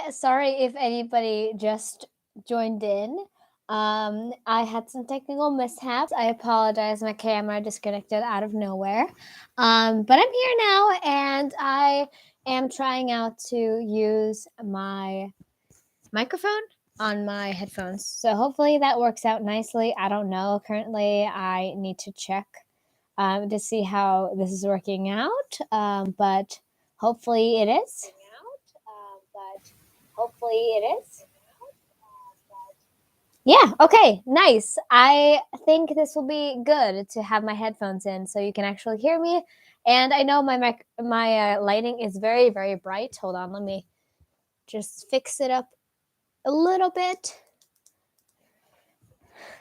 Hi, sorry if anybody just joined in. I had some technical mishaps. I apologize. My camera disconnected out of nowhere. But I'm here now and I am trying out to use my microphone on my headphones. So hopefully that works out nicely. I don't know. Currently, I need to check to see how this is working out. But hopefully it is. Hopefully it is. Yeah, okay, nice. I think this will be good to have my headphones in so you can actually hear me. And I know my lighting is very, very bright. Hold on, let me just fix it up a little bit.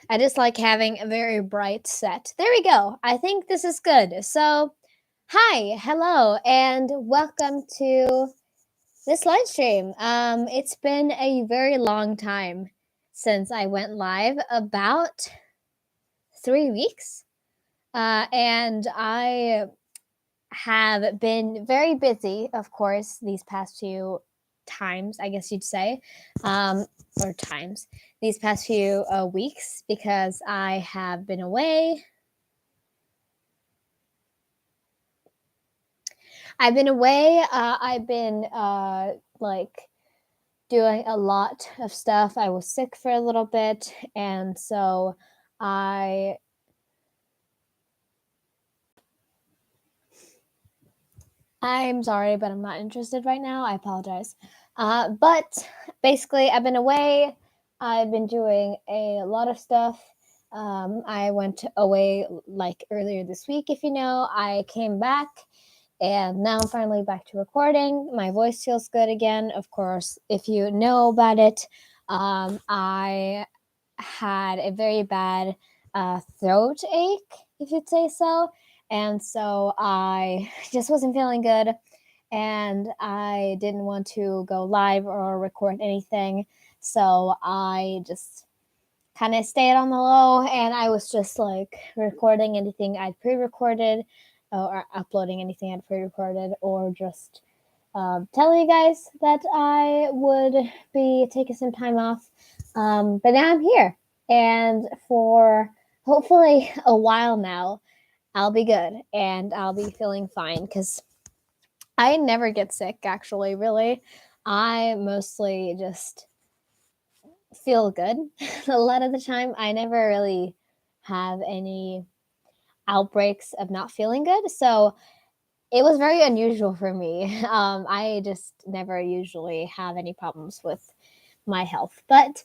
I just like having a very bright set. There we go. I think this is good. So, hi, hello, and welcome to this live stream. It's been a very long time since I went live, about 3 weeks. And I have been very busy, of course, these past few times, I guess you'd say, or times, these past few weeks, because I have been away. I've been away. I've been doing a lot of stuff. I was sick for a little bit, and so I'm sorry, but I'm not interested right now. I apologize. But basically, I've been away. I've been doing a lot of stuff. I went away like earlier this week, if you know. I came back and now I'm finally back to recording. My voice feels good again. Of course, if you know about it, I had a very bad throat ache, if you'd say so. And so I just wasn't feeling good. And I didn't want to go live or record anything. So I just kind of stayed on the low, and I was just like recording anything I'd pre-recorded, or uploading anything I'd pre-recorded, or just telling you guys that I would be taking some time off. But now I'm here, and for hopefully a while now, I'll be good and I'll be feeling fine, because I never get sick, actually, really. I mostly just feel good a lot of the time. I never really have any outbreaks of not feeling good. So it was very unusual for me. I just never usually have any problems with my health, but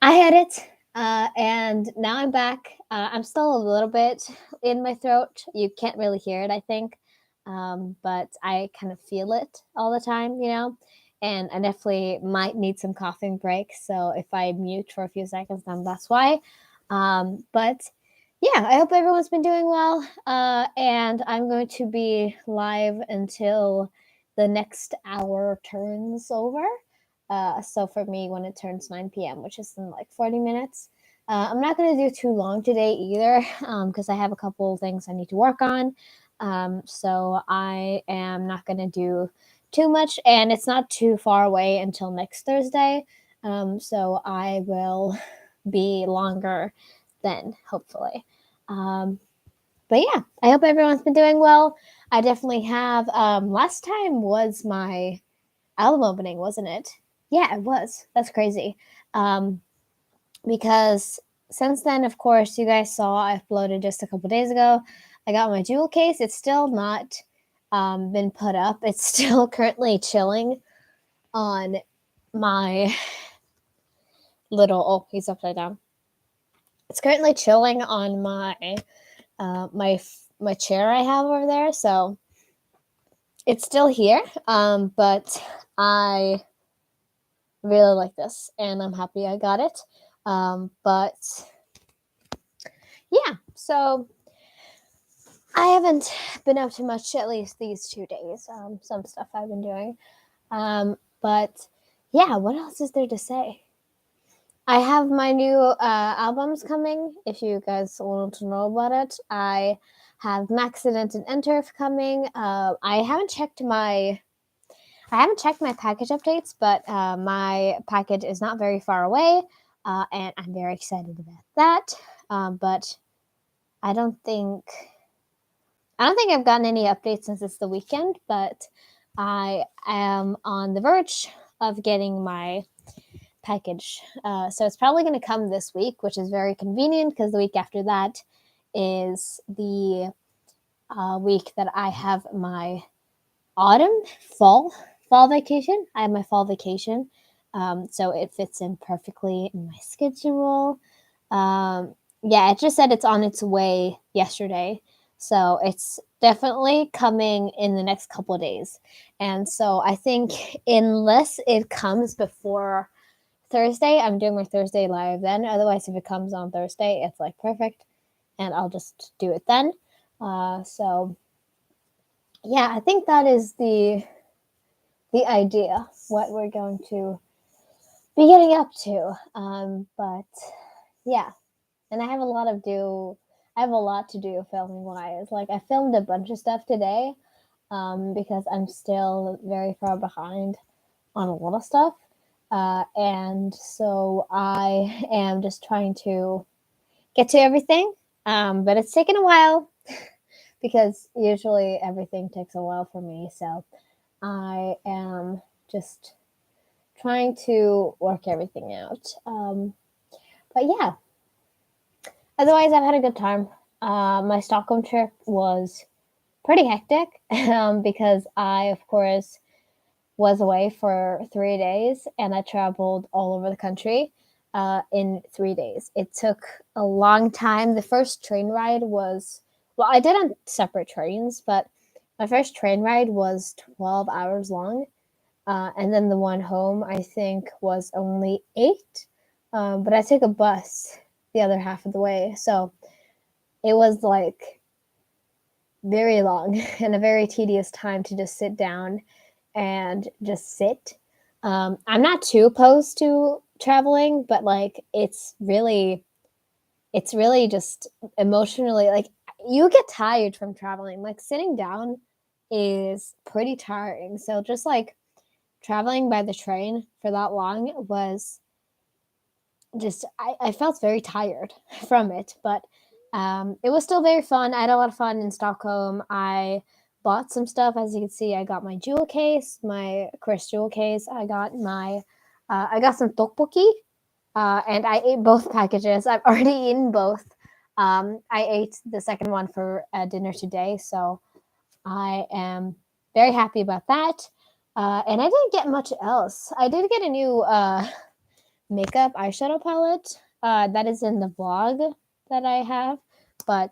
I had it. And now I'm back. I'm still a little bit in my throat. You can't really hear it, I think. But I kind of feel it all the time, you know? And I definitely might need some coughing breaks. So if I mute for a few seconds, then that's why. But yeah, I hope everyone's been doing well. And I'm going to be live until the next hour turns over. So for me, when it turns 9 p.m., which is in like 40 minutes, I'm not going to do too long today either, because I have a couple things I need to work on. So I am not going to do too much, and it's not too far away until next Thursday. So I will be longer then, hopefully. But yeah, I hope everyone's been doing well. I definitely have. Last time was my album opening, wasn't it? Yeah, it was. That's crazy. Because since then, of course, you guys saw I uploaded just a couple days ago. I got my jewel case. It's still not been put up. It's still currently chilling on my little. Oh, he's upside down. It's currently chilling on my my chair I have over there. So it's still here. But I really like this, and I'm happy I got it. But yeah, so I haven't been up to much, at least these 2 days. Some stuff I've been doing. But yeah, what else is there to say? I have my new albums coming. If you guys want to know about it, I have Maxident and Enter coming. I haven't checked my I haven't checked my package updates, but my package is not very far away, and I'm very excited about that. But I don't think I've gotten any updates since it's the weekend, but I am on the verge of getting my package. So it's probably going to come this week, which is very convenient because the week after that is the week that I have my autumn, fall vacation. I have my fall vacation, so it fits in perfectly in my schedule. Yeah, it just said it's on its way yesterday, so it's definitely coming in the next couple of days. And so I think unless it comes before Thursday, I'm doing my Thursday live then. Otherwise, if it comes on Thursday, it's like perfect, and I'll just do it then. So yeah, I think that is the idea, what we're going to be getting up to. But yeah, and I have a lot to do filming wise. Like I filmed a bunch of stuff today, because I'm still very far behind on a lot of stuff. And so I am just trying to get to everything. But it's taken a while because usually everything takes a while for me. So I am just trying to work everything out. But yeah, otherwise, I've had a good time. My Stockholm trip was pretty hectic because I, of course, was away for 3 days and I traveled all over the country in 3 days. It took a long time. The first train ride was, well, I did on separate trains, but my first train ride was 12 hours long. And then the one home, I think, was only 8. But I took a bus the other half of the way. So it was like very long and a very tedious time to just sit down and just sit. I'm not too opposed to traveling, but like it's really just emotionally like you get tired from traveling. Like sitting down is pretty tiring. So just like traveling by the train for that long was just I felt very tired from it, but it was still very fun. I had a lot of fun in Stockholm. I bought some stuff. As you can see, I got my jewel case, my Chris jewel case. I got some tteokbokki, and I ate both packages. I've already eaten both. I ate the second one for dinner today, so I am very happy about that. And I didn't get much else. I did get a new makeup eyeshadow palette that is in the vlog that I have, but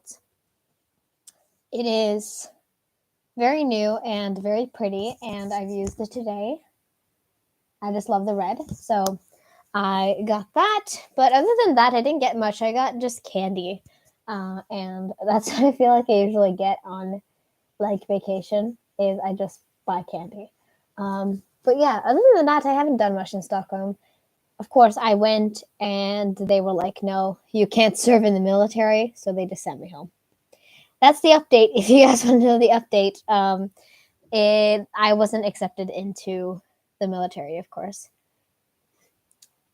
it is very new and very pretty, and I've used it today. I just love the red, so I got that. But other than that, I didn't get much. I got just candy, and that's what I feel like I usually get on like vacation is I just buy candy. But yeah, other than that, I haven't done much in Stockholm. Of course, I went and they were like, no, you can't serve in the military. So they just sent me home. That's the update. If you guys want to know the update, I wasn't accepted into the military, of course.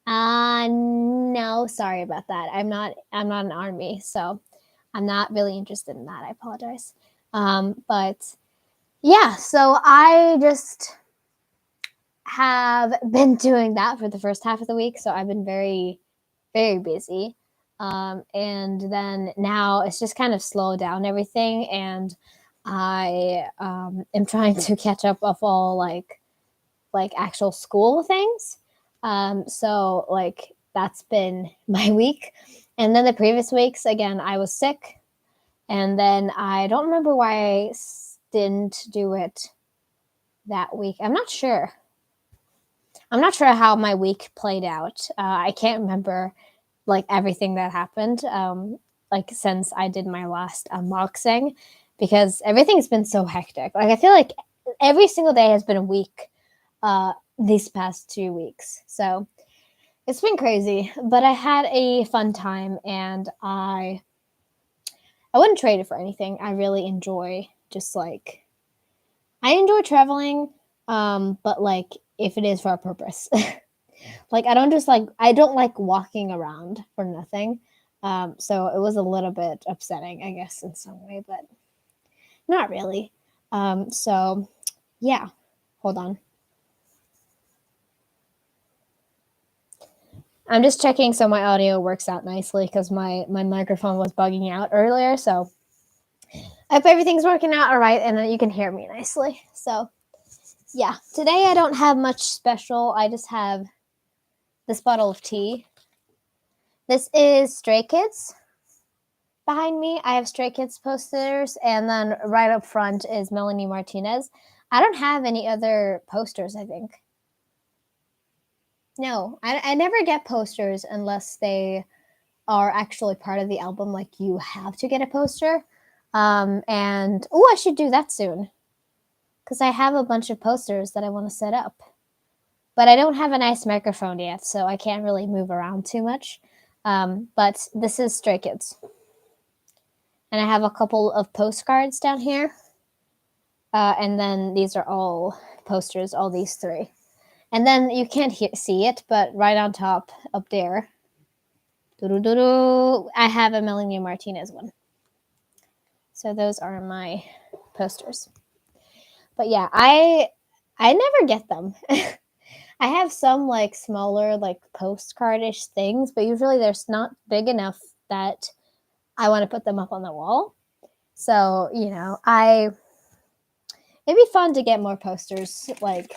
No, sorry about that. I'm not an army, so I'm not really interested in that. I apologize. But yeah, so I just have been doing that for the first half of the week. So I've been very, very busy. And then now it's just kind of slowed down everything. And I am trying to catch up of all like actual school things. So like that's been my week. And then the previous weeks, again, I was sick. And then I don't remember why I didn't do it that week. I'm not sure how my week played out. I can't remember like everything that happened. Like since I did my last unboxing, because everything's been so hectic. Like I feel like every single day has been a week. These past 2 weeks, so it's been crazy. But I had a fun time, and I wouldn't trade it for anything. I really enjoy just like I enjoy traveling. But like if it is for a purpose. Like I don't like walking around for nothing. So it was a little bit upsetting, I guess, in some way, but not really. So yeah, hold on. I'm just checking so my audio works out nicely because my microphone was bugging out earlier. So I hope everything's working out all right and that you can hear me nicely. So yeah, today I don't have much special. I just have this bottle of tea. This is Stray Kids. Behind me, I have Stray Kids posters, and then right up front is Melanie Martinez. I don't have any other posters, I think. No, I never get posters unless they are actually part of the album. Like, you have to get a poster. And, oh, I should do that soon because I have a bunch of posters that I want to set up. But I don't have a nice microphone yet, so I can't really move around too much. But this is Stray Kids. And I have a couple of postcards down here. And then these are all posters, all these three. And then you can't see it, but right on top, up there, I have a Melanie Martinez one. So those are my posters. But yeah, I never get them. I have some like smaller like postcardish things, but usually they're not big enough that I want to put them up on the wall. So, it'd be fun to get more posters like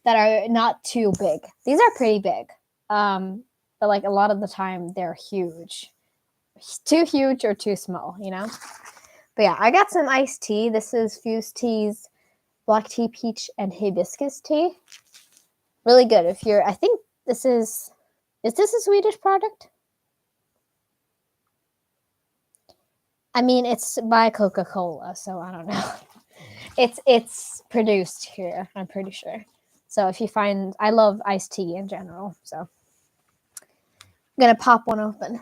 that are not too big. These are pretty big. But like a lot of the time they're huge. Too huge or too small, But yeah, I got some iced tea. This is Fused Tea's black tea, peach, and hibiscus tea. Really good. I think is this a Swedish product? I mean, it's by Coca-Cola, so I don't know. It's produced here, I'm pretty sure. So if you find, I love iced tea in general, so I'm gonna pop one open.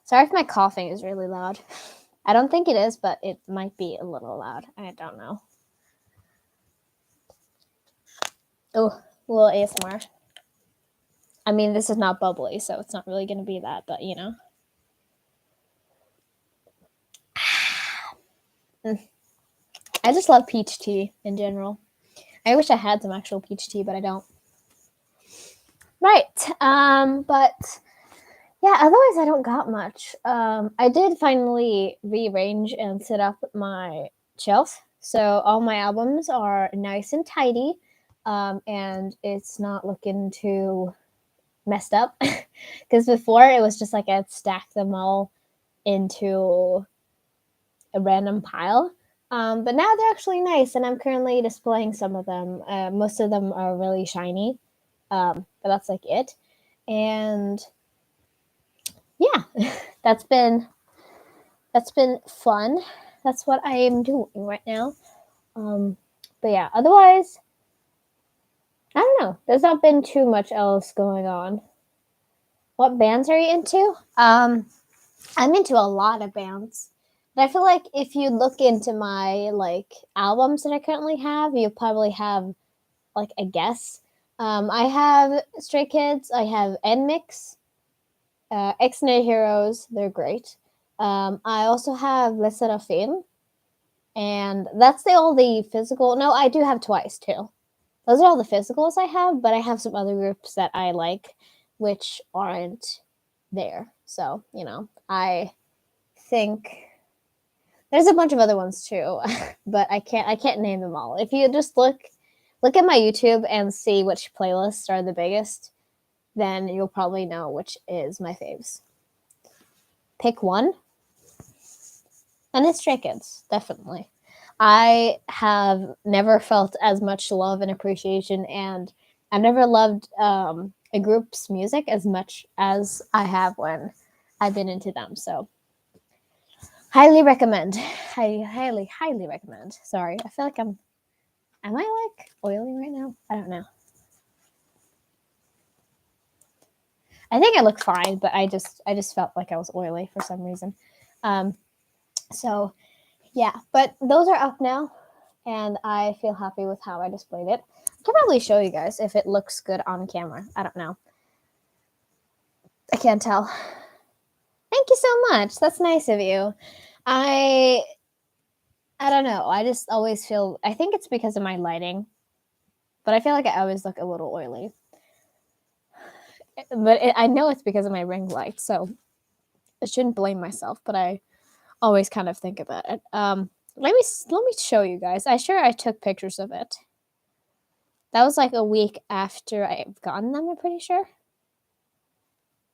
Sorry if my coughing is really loud. I don't think it is, but it might be a little loud. I don't know. Oh, a little ASMR. I mean, this is not bubbly, so it's not really gonna be that, but I just love peach tea in general. I wish I had some actual peach tea, but I don't. Right. But yeah, otherwise I don't got much. I did finally rearrange and set up my shelf. So all my albums are nice and tidy. And it's not looking too messed up. Because before it was just like I'd stack them all into a random pile. But now they're actually nice, and I'm currently displaying some of them. Most of them are really shiny, but that's like it. And yeah, that's been fun. That's what I am doing right now. But yeah, otherwise, I don't know. There's not been too much else going on. What bands are you into? I'm into a lot of bands. But I feel like if you look into my like albums that I currently have, you probably have like a guess. I have Stray Kids. I have NMIX, Ex Nay Heroes. They're great. I also have Les Seraphim, and that's all the physical. No, I do have Twice too. Those are all the physicals I have, but I have some other groups that I like, which aren't there. So I think there's a bunch of other ones too, but I can't name them all. If you just look at my YouTube and see which playlists are the biggest, then you'll probably know which is my faves. Pick one, and it's Stray Kids, definitely. I have never felt as much love and appreciation, and I've never loved a group's music as much as I have when I've been into them. So highly recommend. Highly recommend. Sorry, I feel like am I like oily right now? I don't know. I think I look fine, but I just felt like I was oily for some reason. So Yeah, but those are up now, and I feel happy with how I displayed it. I can probably show you guys if it looks good on camera. I don't know. I can't tell. Thank you so much. That's nice of you. I don't know. I just always feel, I think it's because of my lighting, but I feel like I always look a little oily. But I know it's because of my ring light, so I shouldn't blame myself, but I always kind of think about it. Let me show you guys. I took pictures of it. That was like a week after I've gotten them, I'm pretty sure.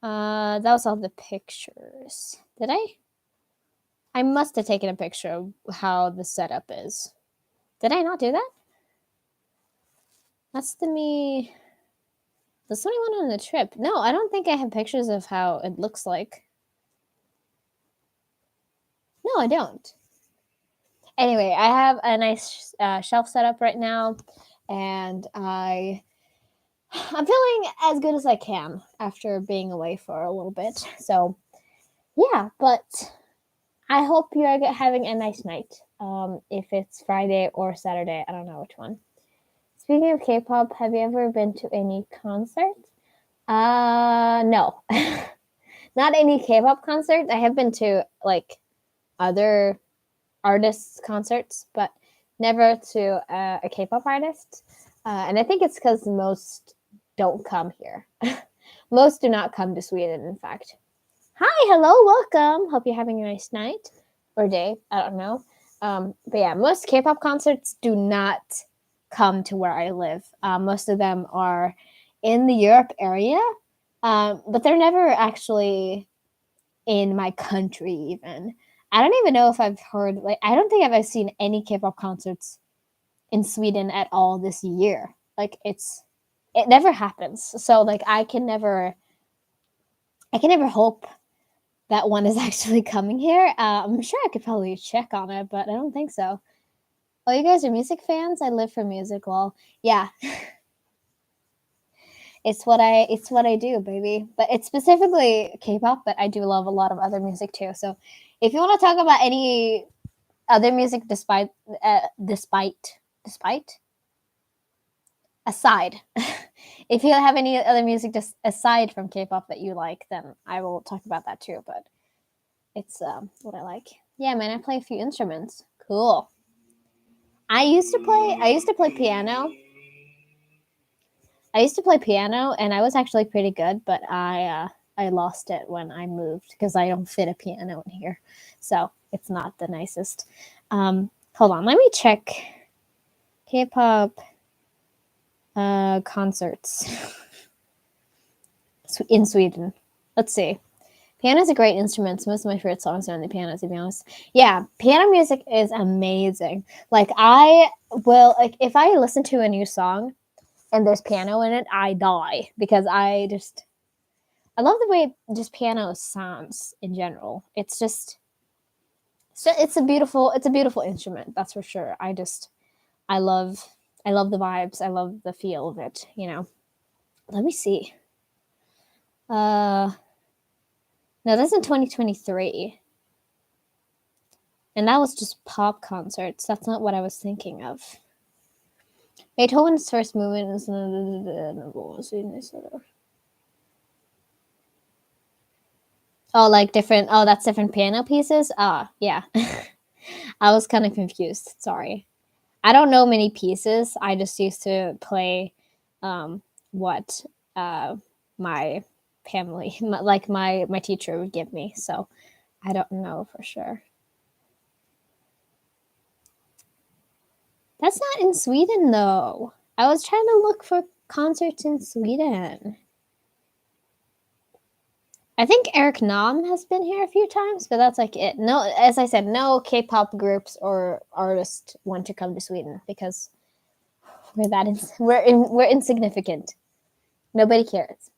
That was all the pictures. Did I? I must have taken a picture of how the setup is. Did I not do that? That's the me. That's when I went on the trip. No, I don't think I have pictures of how it looks like. No, I don't. Anyway, I have a nice shelf set up right now, and I'm feeling as good as I can after being away for a little bit. So, yeah, but I hope you're having a nice night. If it's Friday or Saturday, I don't know which one. Speaking of K-pop, have you ever been to any concerts? No, not any K-pop concerts. I have been to like other artists' concerts, but never to a K-pop artist. And I think it's because most don't come here. Most do not come to Sweden, in fact. Hi, hello, welcome. Hope you're having a nice night or day. I don't know. But yeah, most K-pop concerts do not come to where I live. Most of them are in the Europe area, but they're never actually in my country even. I don't even know if I've heard, like, I don't think I've seen any K-pop concerts in Sweden at all this year. Like, it never happens. So like I can never hope that one is actually coming here. I'm sure I could probably check on it, but I don't think so. Oh, you guys are music fans? I live for music. Well, yeah. It's what I do, baby. But it's specifically K-pop, but I do love a lot of other music too. So if you want to talk about any other music despite aside, if you have any other music just aside from K-pop that you like, then I will talk about that too. But it's what I like. Yeah, man, I play a few instruments. Cool. I used to play piano. And I was actually pretty good, but I lost it when I moved because I don't fit a piano in here, so it's not the nicest. Hold on, let me check K-pop concerts in Sweden. Let's see. Piano is a great instrument. So most of my favorite songs are on the piano, to be honest. Yeah, piano music is amazing. Like I will, like if I listen to a new song and there's piano in it, I die because I love the way just piano sounds in general. It's a beautiful instrument, that's for sure. I love the vibes. I love the feel of it, you know. Let me see. No, that's in 2023. And that was just pop concerts. That's not what I was thinking of. Beethoven's first movement is like different. Oh, that's different piano pieces. Yeah. I was kind of confused. Sorry. I don't know many pieces. I just used to play what my family, like my teacher would give me. So I don't know for sure. That's not in Sweden though. I was trying to look for concerts in Sweden. I think Eric Nam has been here a few times, but that's like it. No, as I said, no K-pop groups or artists want to come to Sweden because we're insignificant. Nobody cares.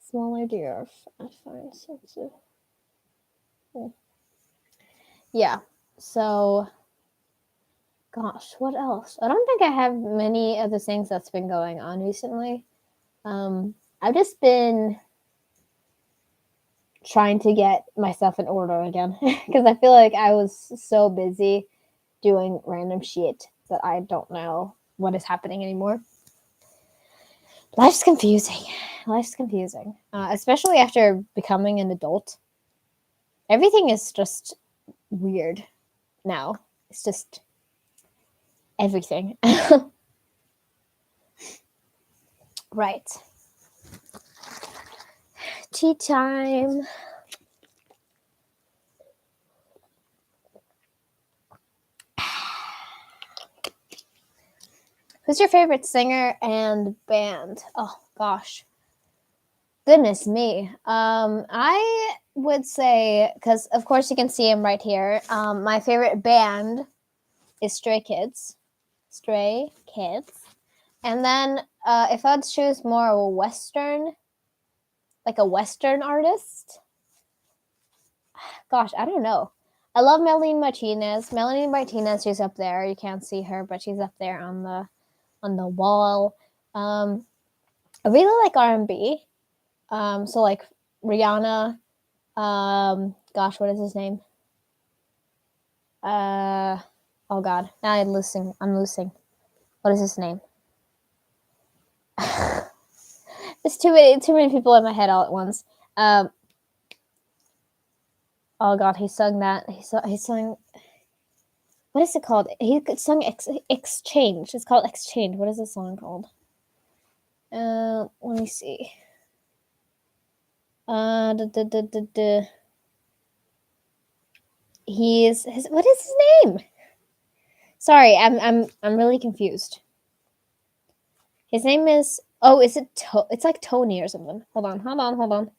Smaller deer, I find sensitive. Yeah. So, gosh, what else? I don't think I have many other things that's been going on recently. I've just been trying to get myself in order again because I feel like I was so busy doing random shit that I don't know what is happening anymore. Life's confusing. Life's confusing, especially after becoming an adult. Everything is just weird now. It's just everything. Right. Tea time. Who's your favorite singer and band? Oh gosh. Goodness me. I would say, because of course you can see him right here. My favorite band is Stray Kids. Stray Kids. And then if I'd choose more of a Western, like a Western artist, gosh, I don't know. I love Melanie Martinez. Melanie Martinez, she's up there. You can't see her, but she's up there on the wall. I really like R&B. So like Rihanna. Gosh, what is his name? Oh God, now I'm losing. What is his name? There's too many people in my head all at once. Oh God, he sung that. He sung. What is it called? He sung Exchange. It's called Exchange. What is the song called? Let me see. He's his. What is his name? Sorry, I'm really confused. His name is. Oh, is it? It's like Tony or something. Hold on.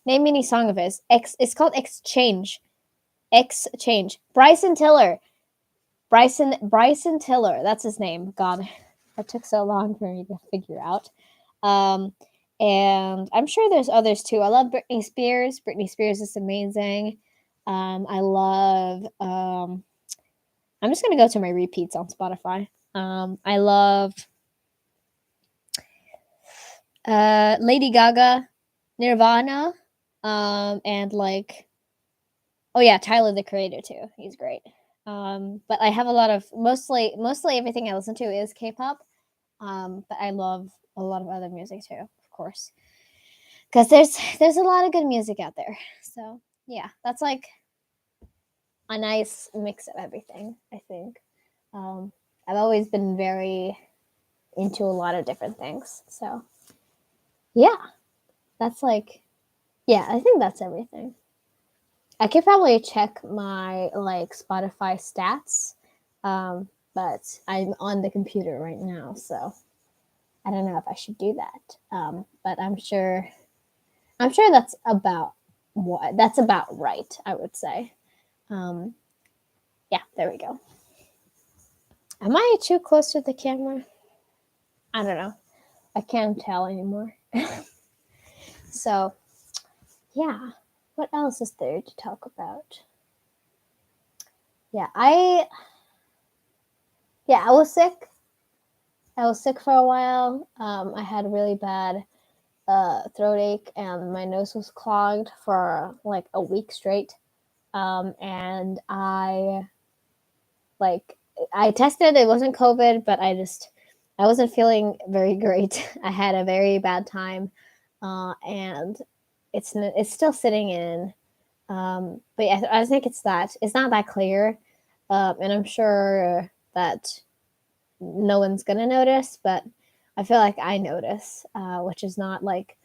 Name any song of his. It's called Exchange. Exchange. Bryson Tiller. Bryson Tiller. That's his name. God, that took so long for me to figure out. And I'm sure there's others too. I love Britney Spears. Britney Spears is amazing. I love. I'm just gonna go to my repeats on Spotify. I love Lady Gaga, Nirvana, and like, oh yeah, Tyler the Creator too. He's great. But I have a lot of mostly everything I listen to is K-pop. But I love a lot of other music too, of course, because there's a lot of good music out there. So yeah, that's like a nice mix of everything, I think. I've always been very into a lot of different things. So yeah, that's like, yeah, I think that's everything. I could probably check my like Spotify stats, but I'm on the computer right now, so I don't know if I should do that. But I'm sure that's about right, I would say. Yeah, there we go. Am I too close to the camera? I don't know. I can't tell anymore. So, yeah. What else is there to talk about? Yeah, I was sick. I was sick for a while. I had really bad throat ache and my nose was clogged for like a week straight. And I tested, it wasn't COVID, but I wasn't feeling very great. I had a very bad time, and it's still sitting in. But yeah, I think it's not that clear, and I'm sure that no one's gonna notice, but I feel like I notice, which is not like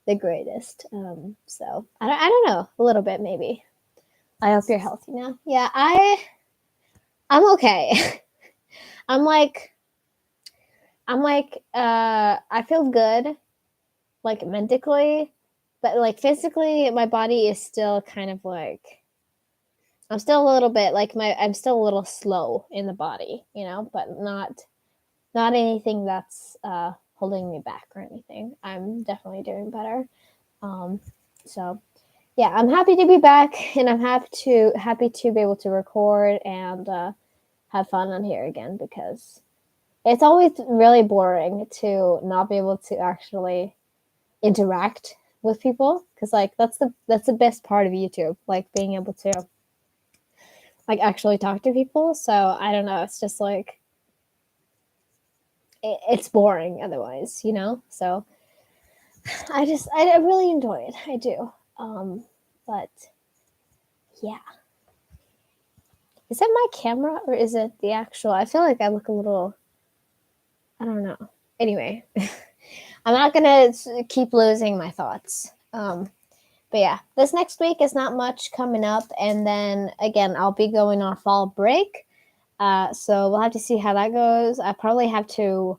the greatest. So I don't know, a little bit maybe. I hope you're healthy now. Yeah, I'm okay. I'm like I feel good, like mentally, but like physically my body is still kind of like, I'm still a little bit like I'm still a little slow in the body, but not anything that's holding me back or anything. I'm definitely doing better. So yeah, I'm happy to be back, and I'm happy to be able to record and have fun on here again, because it's always really boring to not be able to actually interact with people, because like that's the best part of YouTube, like being able to like actually talk to people. So I don't know, it's just like it's boring otherwise, you know. So I really enjoy it. I do. But yeah, is that my camera or is it the actual? I feel like I look a little. I don't know. Anyway, I'm not gonna keep losing my thoughts. But yeah, this next week is not much coming up, and then again, I'll be going on fall break. So we'll have to see how that goes. I probably have to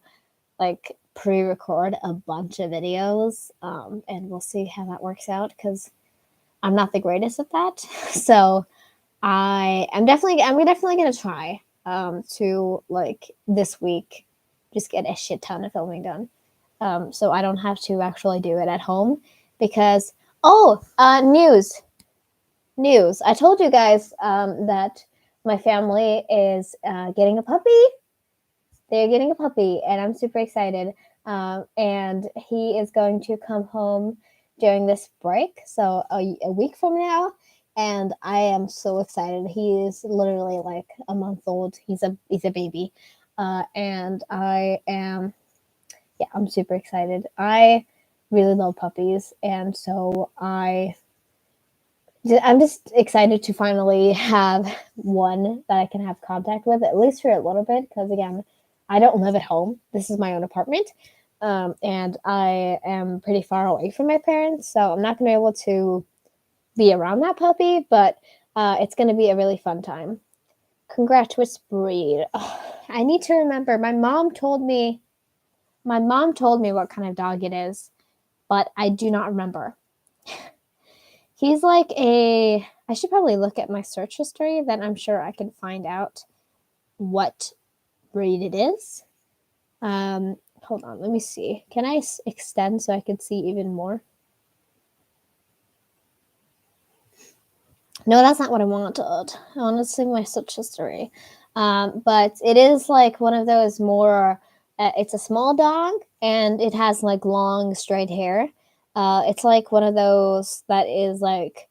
like pre-record a bunch of videos, and we'll see how that works out because I'm not the greatest at that. So I'm definitely gonna try to like this week just get a shit ton of filming done. So I don't have to actually do it at home because news. I told you guys that my family is getting a puppy. They're getting a puppy, and I'm super excited. And he is going to come home during this break, so a week from now. And I am so excited. He is literally like a month old. He's a baby, and I'm super excited. I really love puppies, and so I'm just excited to finally have one that I can have contact with, at least for a little bit, because again, I don't live at home. This is my own apartment, and I am pretty far away from my parents, so I'm not going to be able to be around that puppy, but it's going to be a really fun time. Congrats, which breed? Oh, I need to remember. My mom told me what kind of dog it is, but I do not remember. He's like I should probably look at my search history, then I'm sure I can find out what breed it is. Hold on, let me see. Can I extend so I can see even more? No, that's not what I wanted. I wanted to see my search history. But it is like one of those more, it's a small dog and it has like long straight hair. It's like one of those that is like,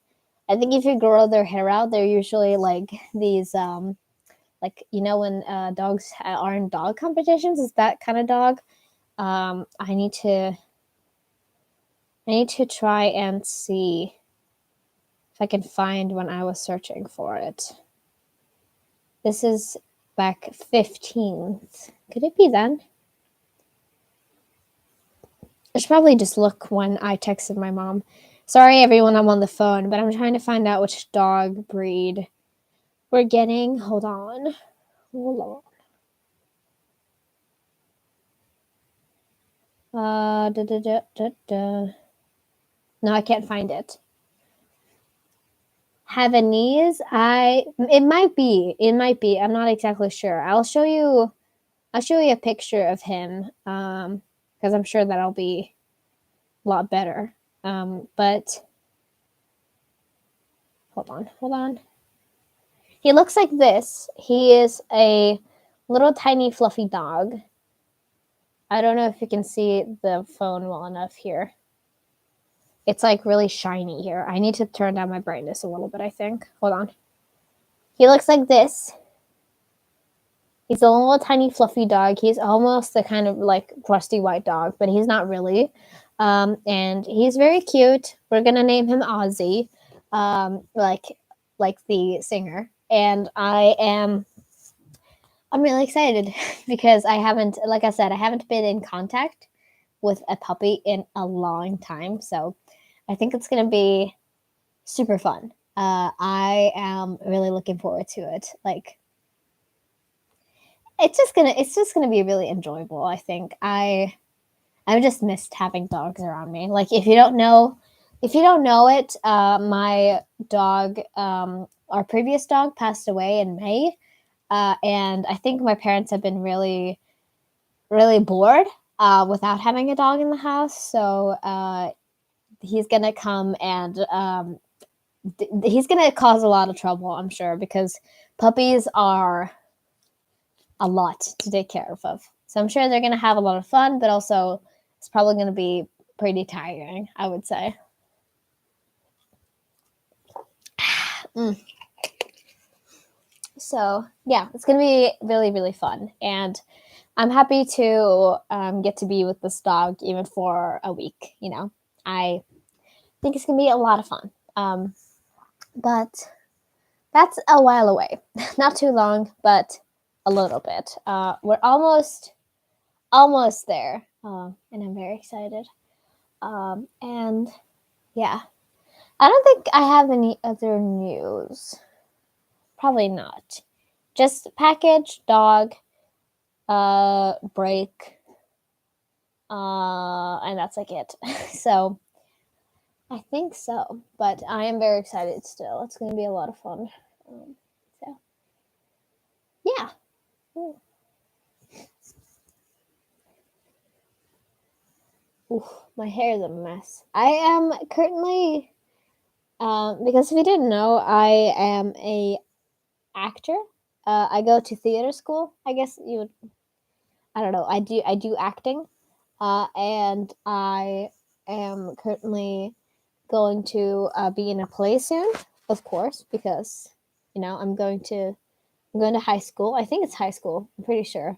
I think if you grow their hair out, they're usually like these, like, you know, when dogs are in dog competitions, is that kind of dog. I need to try and see if I can find when I was searching for it. This is back 15th. Could it be then? I should probably just look when I texted my mom. Sorry, everyone, I'm on the phone, but I'm trying to find out which dog breed we're getting. Hold on. No, I can't find it. Havanese? It might be. I'm not exactly sure. I'll show you a picture of him. Because I'm sure that'll be a lot better. But hold on. He looks like this. He is a little tiny fluffy dog. I don't know if you can see the phone well enough here. It's like really shiny here. I need to turn down my brightness a little bit, I think. Hold on. He looks like this. He's a little tiny fluffy dog. He's almost the kind of like crusty white dog, but he's not really. And he's very cute. We're gonna name him Ozzy, like the singer. And I'm really excited because I haven't, like I said, I haven't been in contact with a puppy in a long time. So I think it's gonna be super fun. I am really looking forward to it. Like, it's just gonna be really enjoyable. I think I've just missed having dogs around me. Like, if you don't know it, my dog, our previous dog passed away in May, and I think my parents have been really, really bored without having a dog in the house. So he's gonna come and he's gonna cause a lot of trouble, I'm sure, because puppies are a lot to take care of. So I'm sure they're gonna have a lot of fun, but also it's probably gonna be pretty tiring, I would say. So yeah, it's gonna be really, really fun, and I'm happy to get to be with this dog even for a week. I think it's gonna be a lot of fun. But that's a while away, not too long, but a little bit. We're almost there, and I'm very excited. And yeah, I don't think I have any other news. Probably not. Just package, dog, break, and that's like it. So I think so, but I am very excited still. It's going to be a lot of fun. So yeah. Oof, my hair is a mess. I am currently, because if you didn't know, I am a actor. I go to theater school. I guess you would. I don't know. I do acting, and I am currently going to be in a play soon, of course, because I'm going to high school. I think it's high school. I'm pretty sure.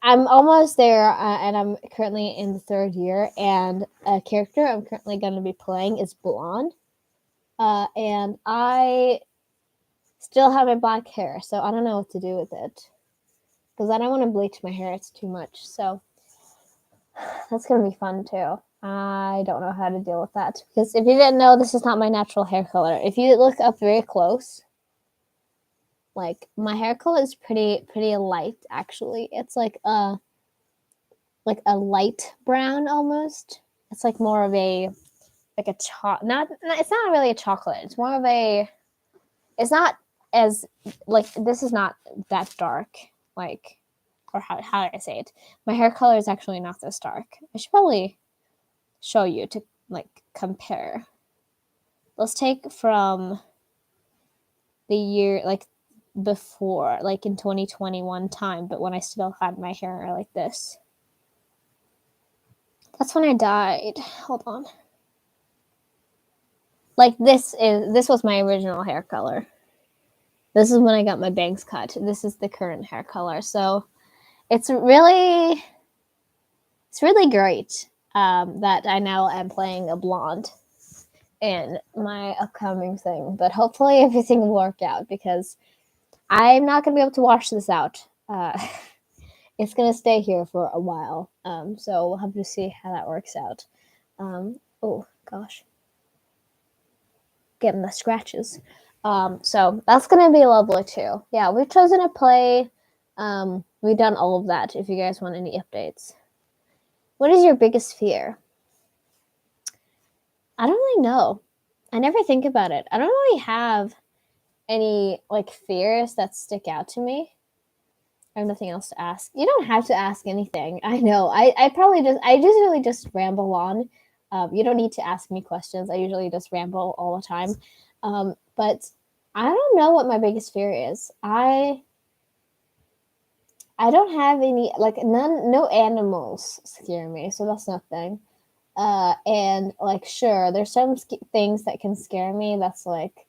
I'm almost there, and I'm currently in the third year. And a character I'm currently going to be playing is blonde, and I still have my black hair, so I don't know what to do with it because I don't want to bleach my hair. It's too much. So that's going to be fun too. I don't know how to deal with that because if you didn't know, this is not my natural hair color. If you look up very close, like my hair color is pretty light actually. It's like a light brown almost. It's like more of a not it's not really a chocolate. It's more of a it's not as like this is not that dark like or how do I say it? My hair color is actually not this dark. I should probably show you to like compare. Let's take from the year like before, like in 2021 time, but when I still had my hair like this. That's when I dyed. Hold on. Like this was my original hair color. This is when I got my bangs cut. This is the current hair color. So it's really great that I now am playing a blonde in my upcoming thing. But hopefully everything will work out because I'm not going to be able to wash this out. It's going to stay here for a while. So we'll have to see how that works out. Oh, gosh. Getting the scratches. So that's going to be lovely too. Yeah, we've chosen to play. We've done all of that if you guys want any updates. What is your biggest fear? I don't really know. I never think about it. I don't really have any like fears that stick out to me. I have nothing else to ask. You don't have to ask anything. I know. I just really just ramble on. You don't need to ask me questions. I usually just ramble all the time. But I don't know what my biggest fear is. I don't have any like no animals scare me, so that's nothing. And like sure, there's some things that can scare me. That's like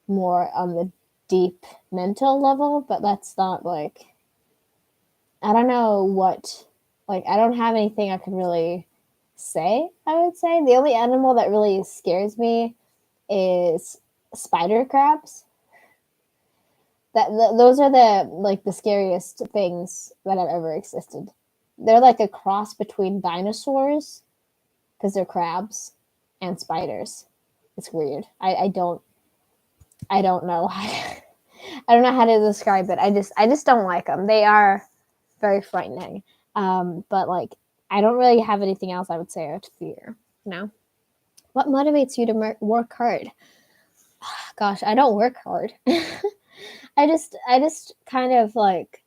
more on the deep mental level, but that's not like I don't know what, like, I don't have anything I could really say, I would say. The only animal that really scares me is spider crabs. Those are the scariest things that have ever existed. They're like a cross between dinosaurs, because they're crabs, and spiders. It's weird. I don't know how to, I don't know how to describe it. I just don't like them. They are very frightening. But like, I don't really have anything else I would say I have to fear. What motivates you to work hard? Gosh, I don't work hard. I just kind of like,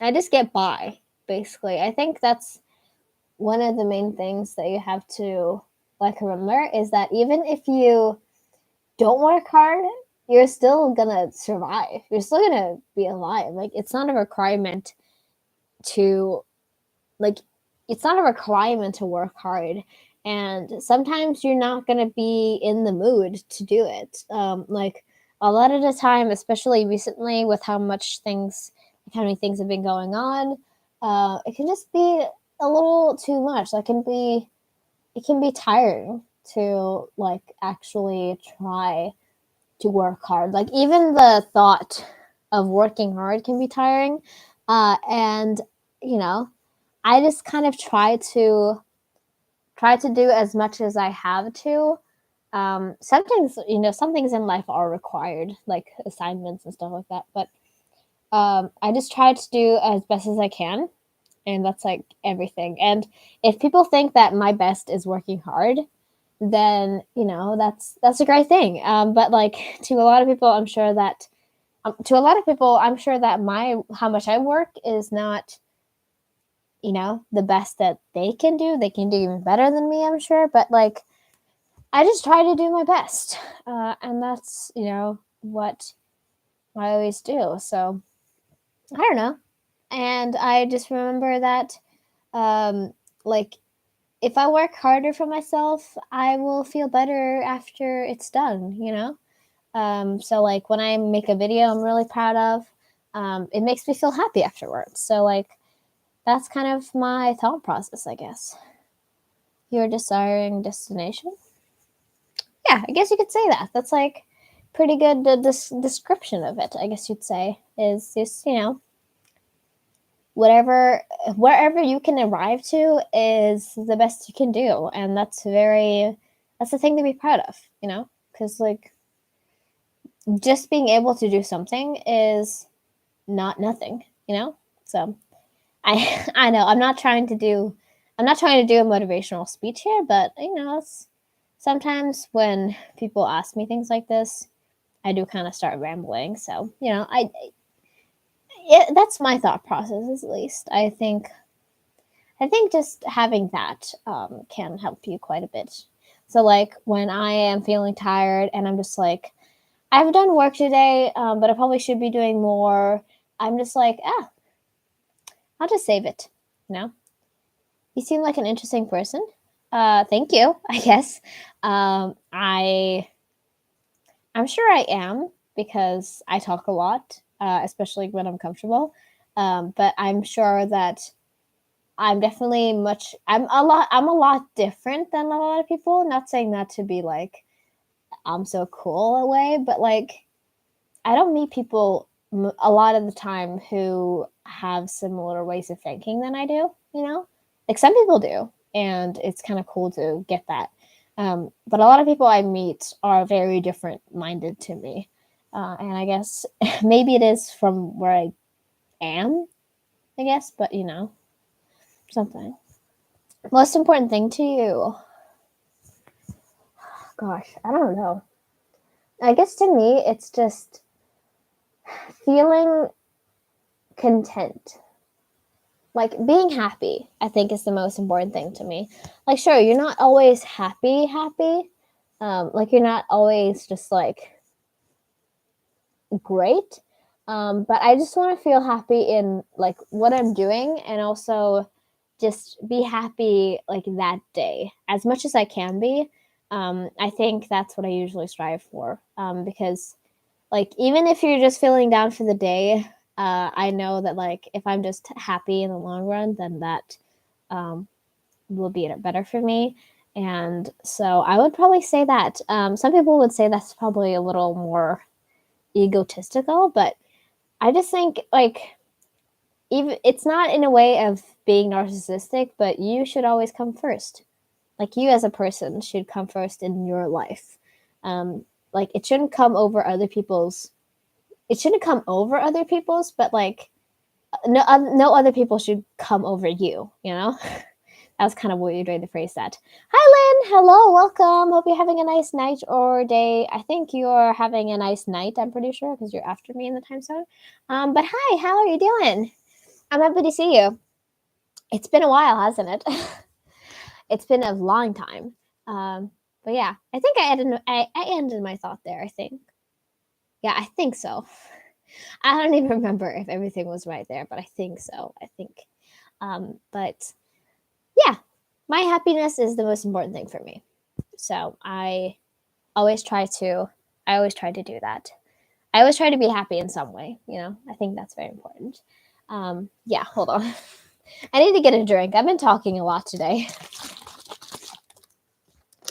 I just get by. Basically, I think that's one of the main things that you have to like remember is that even if you don't work hard, you're still gonna survive. You're still gonna be alive. Like it's not a requirement to like it's not a requirement to work hard. And sometimes you're not going to be in the mood to do it. Like a lot of the time, especially recently with how many things have been going on, it can just be a little too much. It can be tiring to like actually try to work hard. Like even the thought of working hard can be tiring. And you know, I just kind of try to do as much as I have to. Sometimes, some things in life are required, like assignments and stuff like that. But I just try to do as best as I can, and that's like everything. And if people think that my best is working hard, then that's a great thing. But like to a lot of people, I'm sure that my how much I work is not the best that they can do. They can do even better than me, I'm sure. But like I just try to do my best, and that's what I always do. So I don't know, and I just remember that, like if I work harder for myself, I will feel better after it's done. So like when I make a video I'm really proud of, it makes me feel happy afterwards. So like that's kind of my thought process, I guess. Your desiring destination? Yeah, I guess you could say that. That's like pretty good description of it. I guess you'd say is just whatever wherever you can arrive to is the best you can do, and that's the thing to be proud of. Because like just being able to do something is not nothing. So I know I'm not trying to do a motivational speech here, but it's sometimes when people ask me things like this, I do kind of start rambling. So that's my thought process at least. I think just having that can help you quite a bit. So like when I am feeling tired and I'm just like, I've done work today, but I probably should be doing more. I'm just like, I'll just save it. You know, you seem like an interesting person. Thank you. I guess. I'm sure I am because I talk a lot, especially when I'm comfortable. But I'm sure that I'm a lot different than a lot of people. Not saying that to be like I'm so cool away, but like I don't meet people a lot of the time who have similar ways of thinking than I do. Like some people do, and it's kind of cool to get that. But a lot of people I meet are very different minded to me, and I guess maybe it is from where I am. I guess, but something. Most important thing to you? Gosh, I don't know. I guess to me, it's just feeling content. Like being happy, I think is the most important thing to me. Like, sure, you're not always happy. Like you're not always just like great. But I just want to feel happy in like what I'm doing, and also just be happy like that day as much as I can be. I think that's what I usually strive for. Because like even if you're just feeling down for the day, I know that like if I'm just happy in the long run, then that um, will be better for me. And so I would probably say that. Some people would say that's probably a little more egotistical, but I just think like even it's not in a way of being narcissistic, but you should always come first. Like you as a person should come first in your life. Like it shouldn't come over other people's. It shouldn't come over other people's, but like no other people should come over you. That was kind of a weird way to phrase that. Hi, Lynn. Hello. Welcome. Hope you're having a nice night or day. I think you're having a nice night, I'm pretty sure, because you're after me in the time zone. But hi, how are you doing? I'm happy to see you. It's been a while, hasn't it? It's been a long time. But yeah, I think I ended my thought there, I think. Yeah, I think so. I don't even remember if everything was right there, but I think so. But yeah, my happiness is the most important thing for me. So always try to I always try to do that. I always try to be happy in some way, you know. I think that's very important. Yeah, hold on. I need to get a drink. I've been talking a lot today.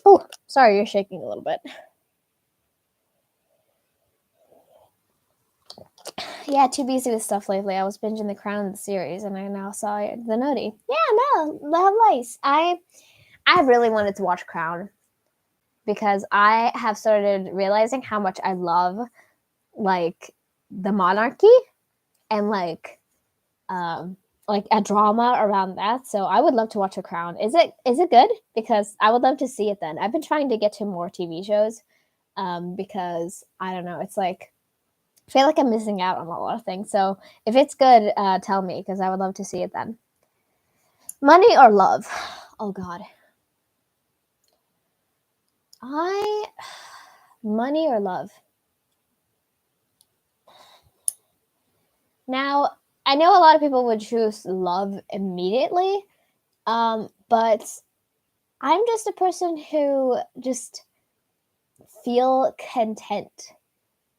Oh, sorry, you're shaking a little bit. Yeah, too busy with stuff lately. I was binging the Crown series, and I now saw the Noti. Yeah, no, love lice. I really wanted to watch Crown because I have started realizing how much I love like the monarchy and like a drama around that. So I would love to watch a Crown. Is it good? Because I would love to see it then. I've been trying to get to more TV shows because I don't know. It's like I feel like I'm missing out on a lot of things. So if it's good, tell me because I would love to see it then. Money or love? Oh God, I money or love. Now I know a lot of people would choose love immediately, but I'm just a person who just feel content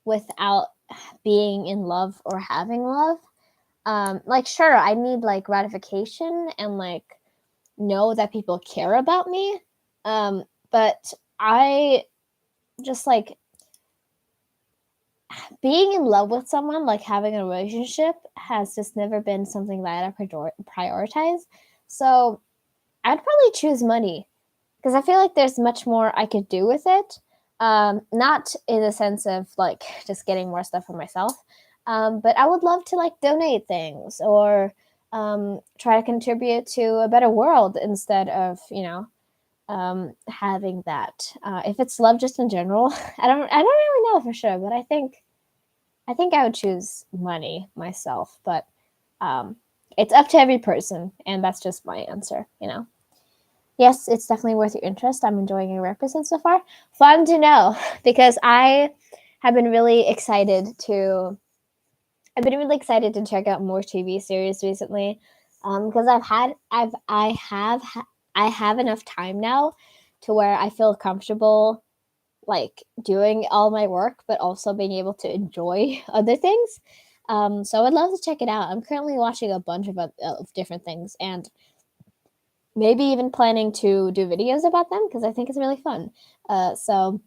without being in love or having love. Like sure, I need like gratification and like know that people care about me. But I just like being in love with someone, like having a relationship, has just never been something that I prioritize. So I'd probably choose money because I feel like there's much more I could do with it. Not in the sense of like just getting more stuff for myself, but I would love to like donate things or try to contribute to a better world instead of having that. If it's love just in general, I don't really know for sure, but I think I would choose money myself, but um, it's up to every person, and that's just my answer. Yes, it's definitely worth your interest. I'm enjoying your episode so far. Fun to know because I have been really excited to. I've been really excited to check out more TV series recently because I have enough time now to where I feel comfortable like doing all my work, but also being able to enjoy other things. So I'd love to check it out. I'm currently watching a bunch of different things and maybe even planning to do videos about them because I think it's really fun. So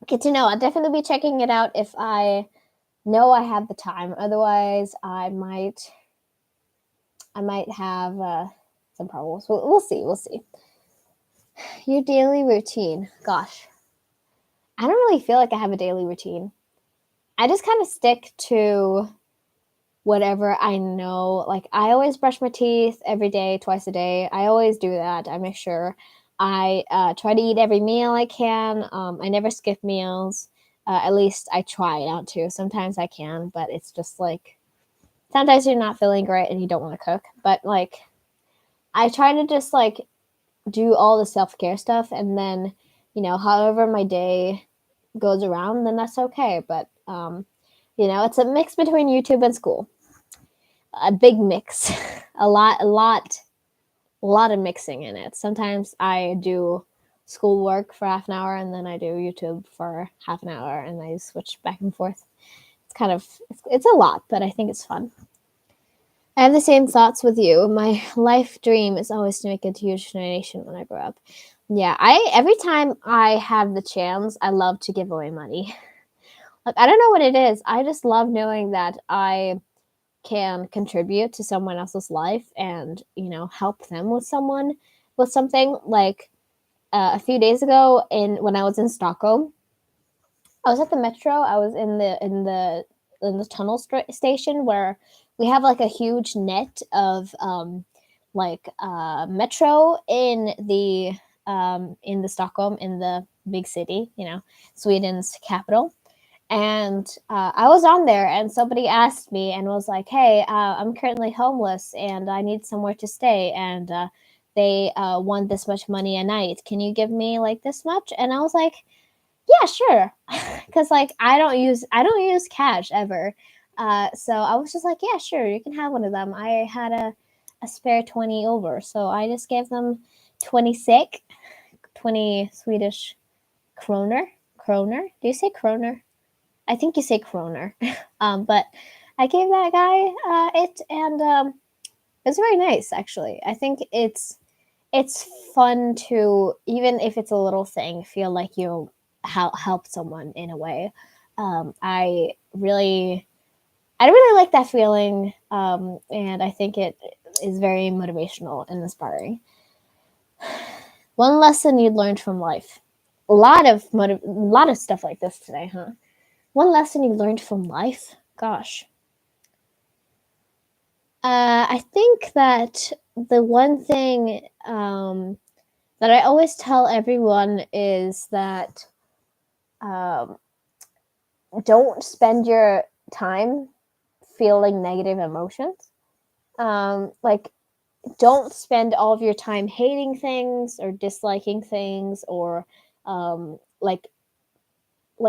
get to know. I'll definitely be checking it out if I know I have the time. Otherwise, I might have some problems. We'll see. We'll see. Your daily routine. Gosh, I don't really feel like I have a daily routine. I just kind of stick to whatever I know. Like I always brush my teeth every day, twice a day. I always do that. I make sure I try to eat every meal I can. I never skip meals. At least I try not to. Sometimes I can, but it's just like sometimes you're not feeling great and you don't want to cook. But like I try to just like do all the self care stuff, and then however my day goes around, then that's okay. But it's a mix between YouTube and school. A big mix, a lot of mixing in it. Sometimes I do schoolwork for half an hour, and then I do YouTube for half an hour, and I switch back and forth. It's kind of it's a lot, but I think it's fun. I have the same thoughts with you. My life dream is always to make a huge donation when I grow up. Yeah, I every time I have the chance, I love to give away money. Like I don't know what it is. I just love knowing that I can contribute to someone else's life and help them with something. Like a few days ago, in when I was in Stockholm, I was at the metro. I was in the tunnel station where we have like a huge net of metro in the Stockholm, in the big city, Sweden's capital. And I was on there, and somebody asked me and was like, "Hey, I'm currently homeless, and I need somewhere to stay, and they want this much money a night. Can you give me like this much?" And I was like, "Yeah, sure," because like I don't use cash ever. So I was just like, "Yeah, sure, you can have one of them." I had a spare 20 over. So I just gave them 20 SEK, 20 Swedish kroner. Kroner? Do you say kroner? I think you say kroner. But I gave that guy it, and it's very nice actually. I think it's fun to, even if it's a little thing, feel like you help someone in a way. Um, I really I really like that feeling, and I think it is very motivational and inspiring. One lesson you learned from life. A lot of stuff like this today, huh? One lesson you learned from life. Gosh, I think that the one thing that I always tell everyone is that um, don't spend your time feeling negative emotions. Like, don't spend all of your time hating things or disliking things, or um, like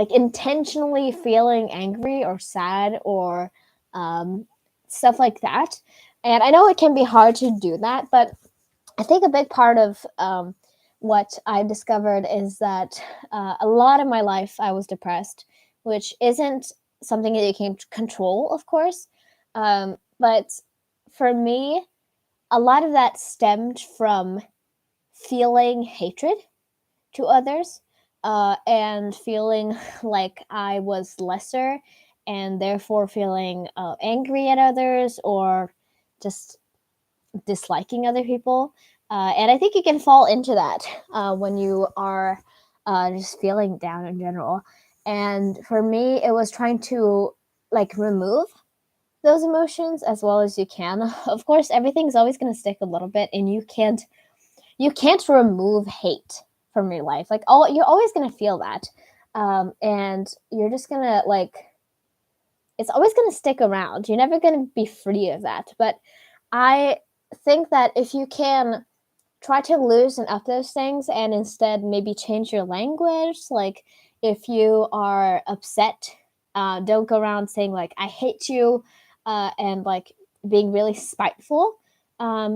intentionally feeling angry or sad, or um, stuff like that. And I know it can be hard to do that, but I think a big part of what I discovered is that a lot of my life I was depressed, which isn't something that you can control, of course. But for me, a lot of that stemmed from feeling hatred to others, and feeling like I was lesser, and therefore feeling angry at others, or just disliking other people. And I think you can fall into that when you are just feeling down in general. And for me, it was trying to like remove those emotions as well as you can. Of course, everything's always going to stick a little bit, and you can't remove hate from your life. Like, oh, you're always going to feel that, and you're just going to like, it's always going to stick around. You're never going to be free of that. But I think that if you can try to loosen up those things and instead maybe change your language, like if you are upset, don't go around saying like I hate you, and like being really spiteful.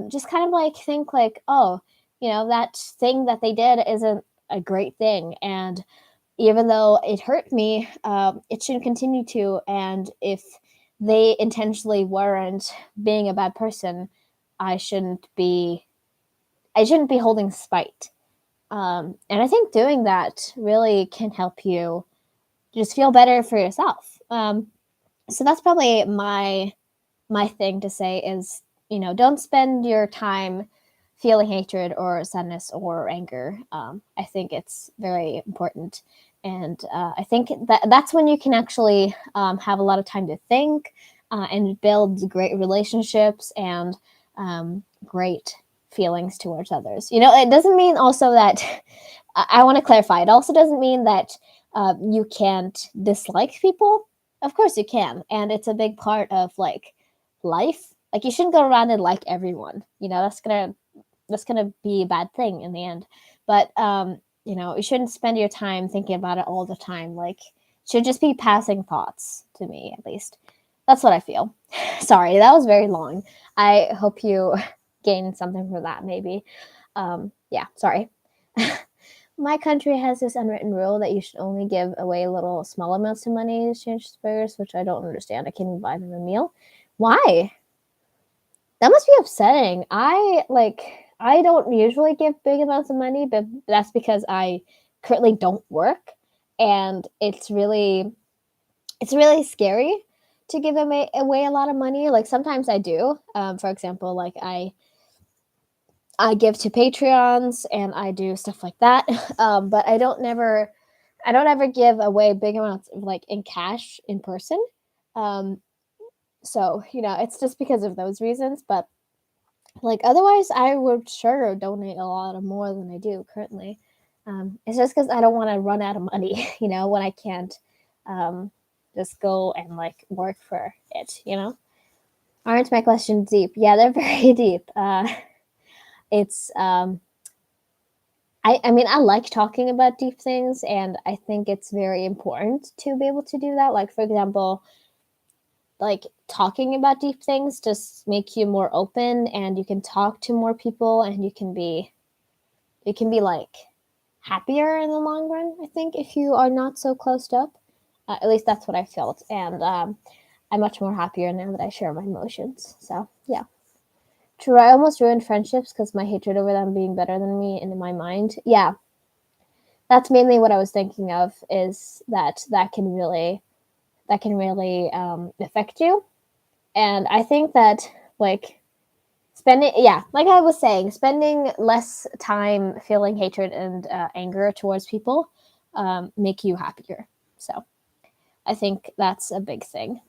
Just kind of like think like, oh, that thing that they did isn't a great thing, and even though it hurt me, it shouldn't continue to. And if they intentionally weren't being a bad person, I shouldn't be I shouldn't be holding spite. And I think doing that really can help you just feel better for yourself. So that's probably my thing to say is, don't spend your time feeling hatred or sadness or anger. I think it's very important. And I think that's when you can actually have a lot of time to think, and build great relationships and great feelings towards others. It doesn't mean also that, I want to clarify, it also doesn't mean that you can't dislike people. Of course you can. And it's a big part of like life. Like, you shouldn't go around and like everyone. That's gonna be a bad thing in the end. But you shouldn't spend your time thinking about it all the time. Like, it should just be passing thoughts, to me at least. That's what I feel. Sorry, that was very long. I hope you gained something from that, maybe. Yeah, sorry. My country has this unwritten rule that you should only give away little small amounts of money in exchange for burgers, which I don't understand. I can't even buy them a meal. Why? That must be upsetting. I don't usually give big amounts of money, but that's because I currently don't work, and it's really scary to give away a lot of money. Like, sometimes I do. For example, like I give to Patreons and I do stuff like that. But I don't ever give away big amounts of like in cash in person. Um, so it's just because of those reasons. But like, otherwise, I would sure donate a lot of more than I do currently. It's just because I don't want to run out of money, when I can't just go and like work for it. Aren't my questions deep? Yeah, they're very deep. It's I mean, I like talking about deep things, and I think it's very important to be able to do that. Like, for example, like talking about deep things just make you more open, and you can talk to more people, and you can be like happier in the long run, I think, if you are not so closed up. At least that's what I felt, and I'm much more happier now that I share my emotions. So yeah, true. I almost ruined friendships because my hatred over them being better than me in my mind. Yeah, that's mainly what I was thinking of. Is that can really affect you. And I think that, like, spending, yeah, like I was saying, spending less time feeling hatred and anger towards people make you happier. So I think that's a big thing.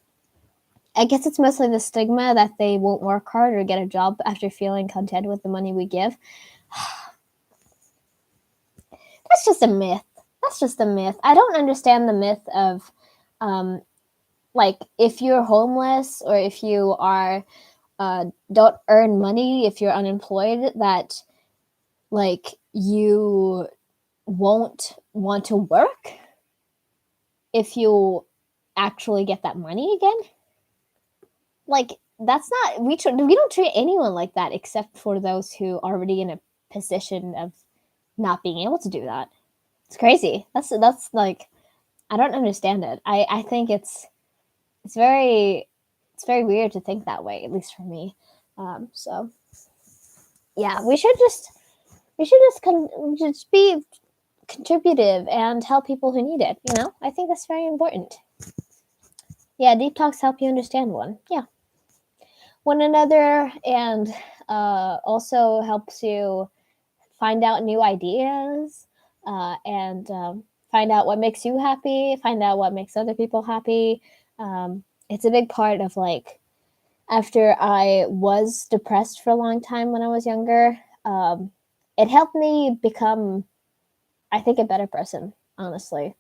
I guess it's mostly the stigma that they won't work hard or get a job after feeling content with the money we give. That's just a myth. That's just a myth. I don't understand the myth of, um, like, if you're homeless or if you are don't earn money, if you're unemployed, that, like, you won't want to work if you actually get that money again. Like, that's not, we don't treat anyone like that except for those who are already in a position of not being able to do that. It's crazy. That's like, I don't understand it. I think it's very weird to think that way, at least for me. So yeah, we should just be contributive and help people who need it. I think that's very important. Yeah, deep talks help you understand one another, and also helps you find out new ideas, and find out what makes you happy, find out what makes other people happy. It's a big part of, like, after I was depressed for a long time when I was younger. It helped me become, I think, a better person, honestly.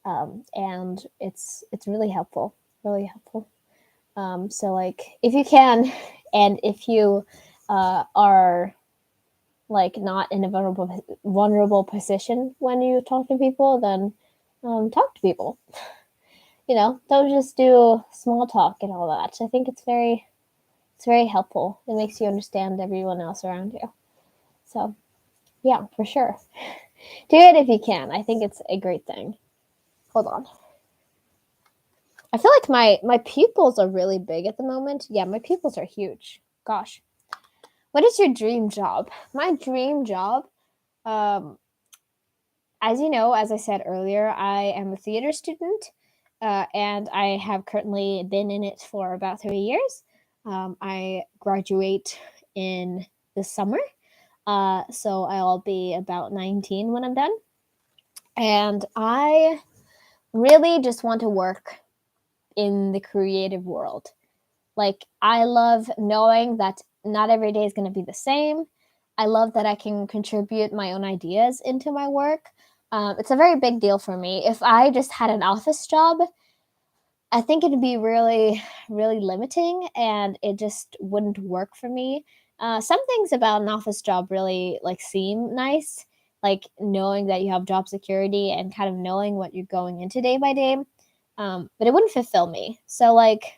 And it's really helpful, really helpful. So, like, if you can, and if you are, like, not in a vulnerable position when you talk to people, then talk to people. Don't just do small talk and all that. I think it's very helpful. It makes you understand everyone else around you. So yeah, for sure. Do it if you can. I think it's a great thing. Hold on. I feel like my pupils are really big at the moment. Yeah, my pupils are huge. Gosh. What is your dream job? My dream job, um, as you know, as I said earlier, I am a theater student, and I have currently been in it for about 3 years. I graduate in the summer, so I'll be about 19 when I'm done. And I really just want to work in the creative world. Like, I love knowing that not every day is going to be the same. I love that I can contribute my own ideas into my work. It's a very big deal for me. If I just had an office job, I think it'd be really, really limiting, and it just wouldn't work for me. Some things about an office job really, like, seem nice, like knowing that you have job security and kind of knowing what you're going into day by day. But it wouldn't fulfill me. So, like,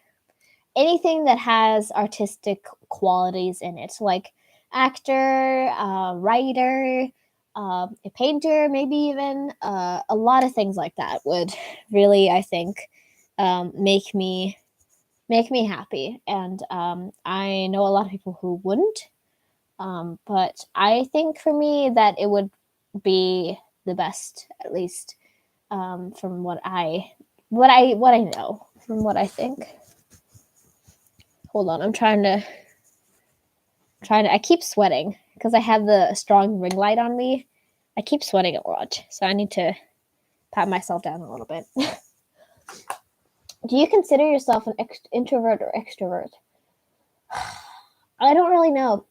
anything that has artistic qualities in it, like actor, writer, a painter, maybe even a lot of things like that would really, I think, make me happy. And I know a lot of people who wouldn't, but I think for me that it would be the best, at least from what I know, from what I think. Hold on, I'm trying to. I keep sweating because I have the strong ring light on me. I keep sweating a lot, so I need to pat myself down a little bit. Do you consider yourself an introvert or extrovert? I don't really know.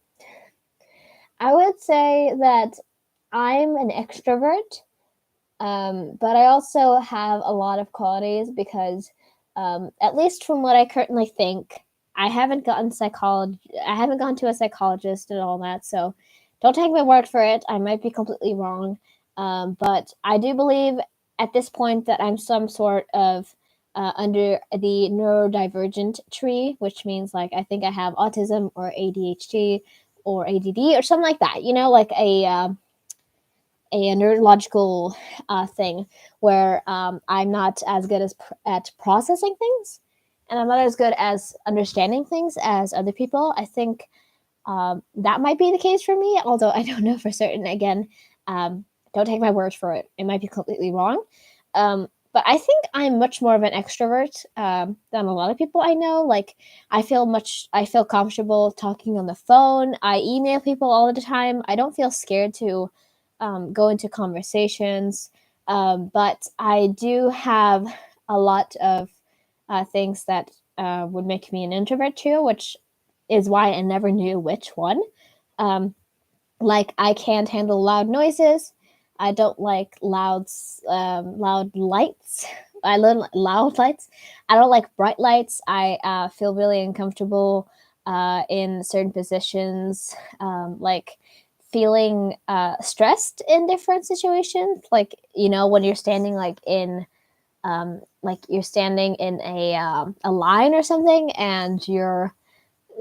I would say that I'm an extrovert, but I also have a lot of qualities because, at least from what I currently think, I haven't gotten psychology. I haven't gone to a psychologist and all that, so don't take my word for it. I might be completely wrong, but I do believe at this point that I'm some sort of under the neurodivergent tree, which means like I think I have autism or ADHD or ADD or something like that. You know, like a neurological thing where I'm not as good at processing things, and I'm not as good as understanding things as other people. I think that might be the case for me, although I don't know for certain. Again, don't take my words for it. It might be completely wrong. But I think I'm much more of an extrovert than a lot of people I know. Like I feel comfortable talking on the phone. I email people all the time. I don't feel scared to go into conversations. But I do have a lot of things that would make me an introvert too, which is why I never knew which one. Um, like I can't handle loud noises. I don't like loud lights. I love loud lights. I don't like bright lights. I feel really uncomfortable in certain positions, like feeling stressed in different situations. Like you know when you're standing like you're standing in a line or something, and you're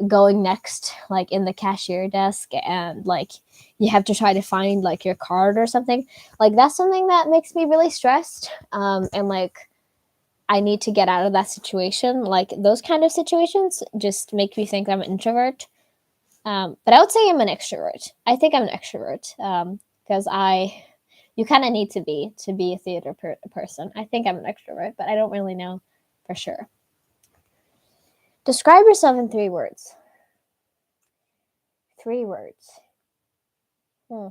going next like in the cashier desk, and like you have to try to find like your card or something. Like that's something that makes me really stressed, and like I need to get out of that situation. Like those kind of situations just make me think I'm an introvert. But I would say I'm an extrovert. I think I'm an extrovert because I you kind of need to be a person. I think I'm an extrovert, but I don't really know for sure. Describe yourself in 3 words. 3 words. Hmm.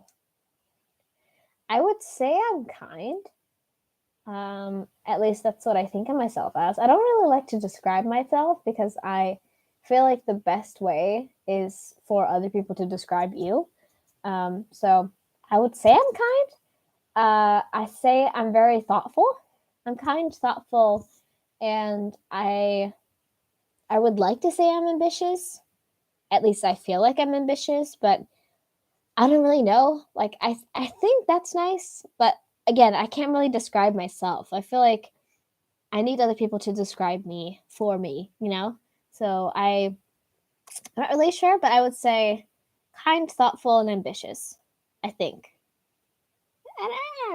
I would say I'm kind. At least that's what I think of myself as. I don't really like to describe myself because I feel like the best way is for other people to describe you. So I would say I'm kind. I say I'm very thoughtful. I'm kind, thoughtful, and I would like to say I'm ambitious. At least I feel like I'm ambitious, but I don't really know. Like I think that's nice, but again, I can't really describe myself. I feel like I need other people to describe me for me, you know? So I'm not really sure, but I would say kind, thoughtful, and ambitious. I think. And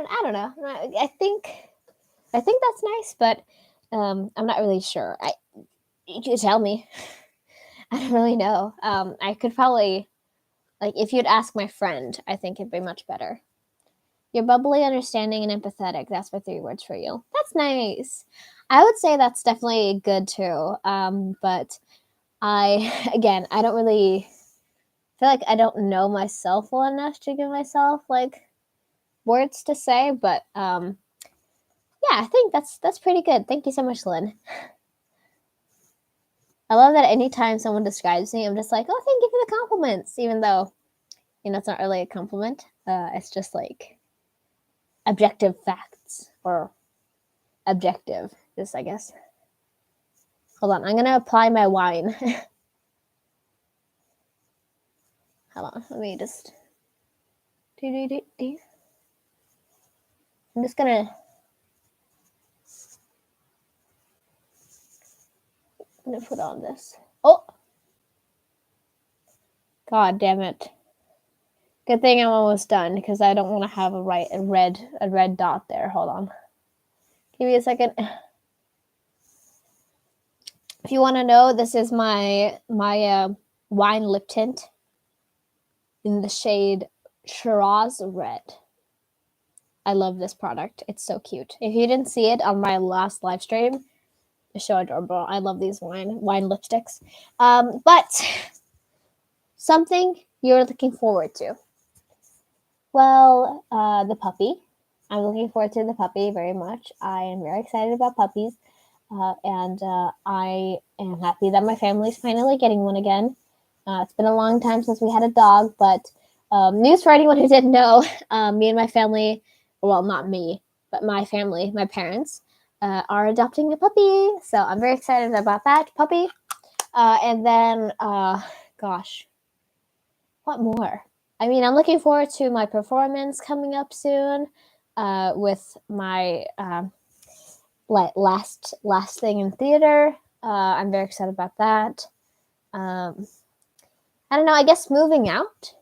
I don't know. I think that's nice, but I'm not really sure. You could tell me. I don't really know. I could probably like if you'd ask my friend, I think it'd be much better. You're bubbly, understanding, and empathetic. That's my 3 words for you. That's nice. I would say that's definitely good too. But again, I don't really feel like I don't know myself well enough to give myself like words to say. But yeah, I think that's pretty good. Thank you so much, Lynn. I love that anytime someone describes me, I'm just like, oh, thank you for the compliments, even though it's not really a compliment. It's just like objective facts or objective, just I guess. Hold on, I'm gonna apply my wine. Hold on, let me just. I'm just gonna. I'm gonna put on this. Oh, god damn it! Good thing I'm almost done because I don't want to have a red dot there. Hold on, give me a second. If you want to know, this is my wine lip tint in the shade Shiraz Red. I love this product. It's so cute. If you didn't see it on my last live stream, it's so adorable. I love these wine lipsticks. But something you're looking forward to. Well, the puppy. I'm looking forward to the puppy very much. I am very excited about puppies. And I am happy that my family's finally getting one again. It's been a long time since we had a dog, but news for anyone who didn't know, me and my family, well, not me, but my family, my parents, are adopting a puppy. So I'm very excited about that puppy. And then, gosh, what more? I mean, I'm looking forward to my performance coming up soon with my like last thing in theater. I'm very excited about that. I don't know. I guess moving out,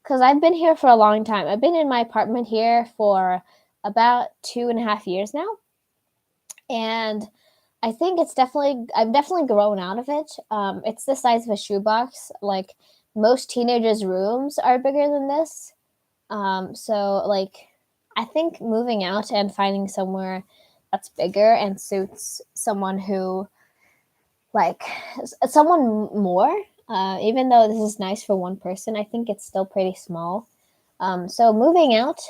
because I've been here for a long time. I've been in my apartment here for about 2.5 years now, and I think I've definitely grown out of it. It's the size of a shoebox. Like most teenagers' rooms are bigger than this. So like I think moving out and finding somewhere that's bigger and suits someone who like someone more. Even though this is nice for one person, I think it's still pretty small. So moving out,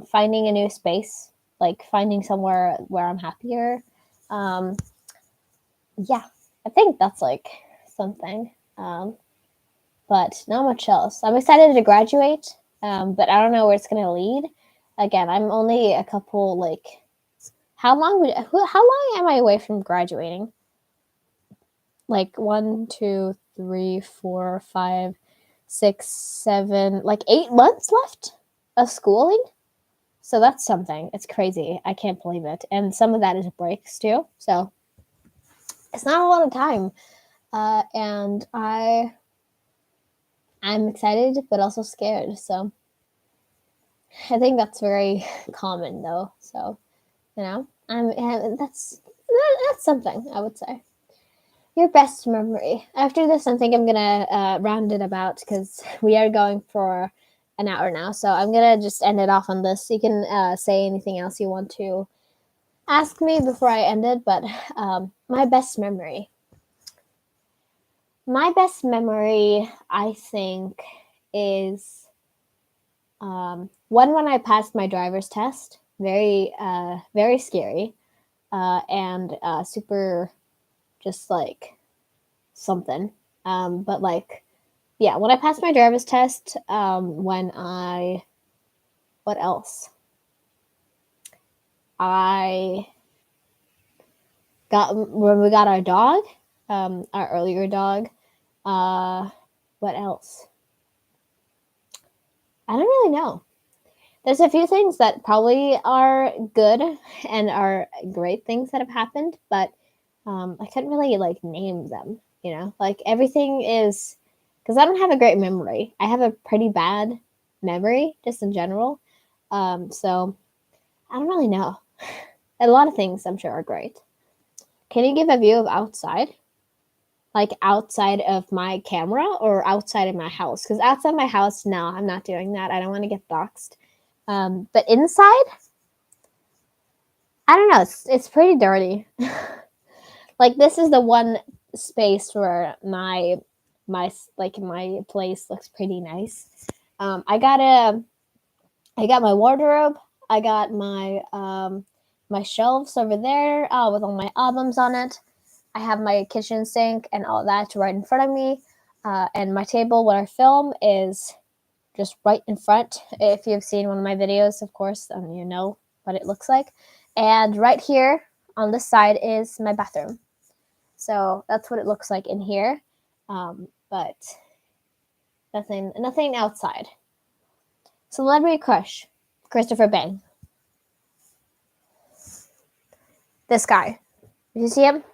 finding a new space, like finding somewhere where I'm happier. Um, yeah, I think that's like something. But not much else. I'm excited to graduate, but I don't know where it's gonna lead. Again, I'm only a couple like. How long am I away from graduating? Like 1, 2, 3, 4, 5, 6, 7, like 8 months left of schooling. So that's something. It's crazy. I can't believe it. And some of that is breaks too. So it's not a lot of time. And I'm excited, but also scared. So I think that's very common, though. So that's something I would say. Your best memory. After this, I think I'm gonna round it about because we are going for an hour now. So I'm gonna just end it off on this. You can say anything else you want to ask me before I end it. But my best memory. My best memory, I think, is one when I passed my driver's test. Very scary, and super, just like something. But like, yeah, when I passed my driver's test, what else? When we got our dog, our earlier dog. What else? I don't really know. There's a few things that probably are good and are great things that have happened, but I couldn't really like name them. Like everything is because I don't have a great memory. I have a pretty bad memory just in general. So I don't really know. A lot of things I'm sure are great. Can you give a view of outside? Like outside of my camera or outside of my house? Because outside my house, no, I'm not doing that. I don't want to get doxxed. But inside, I don't know. It's pretty dirty. Like this is the one space where my place looks pretty nice. I got my wardrobe. I got my shelves over there with all my albums on it. I have my kitchen sink and all that right in front of me. And my table where I film is just right in front. If you've seen one of my videos, of course, you know what it looks like. And right here on this side is my bathroom. So that's what it looks like in here. But nothing outside. Celebrity crush, Christopher Bang. This guy. Did you see him?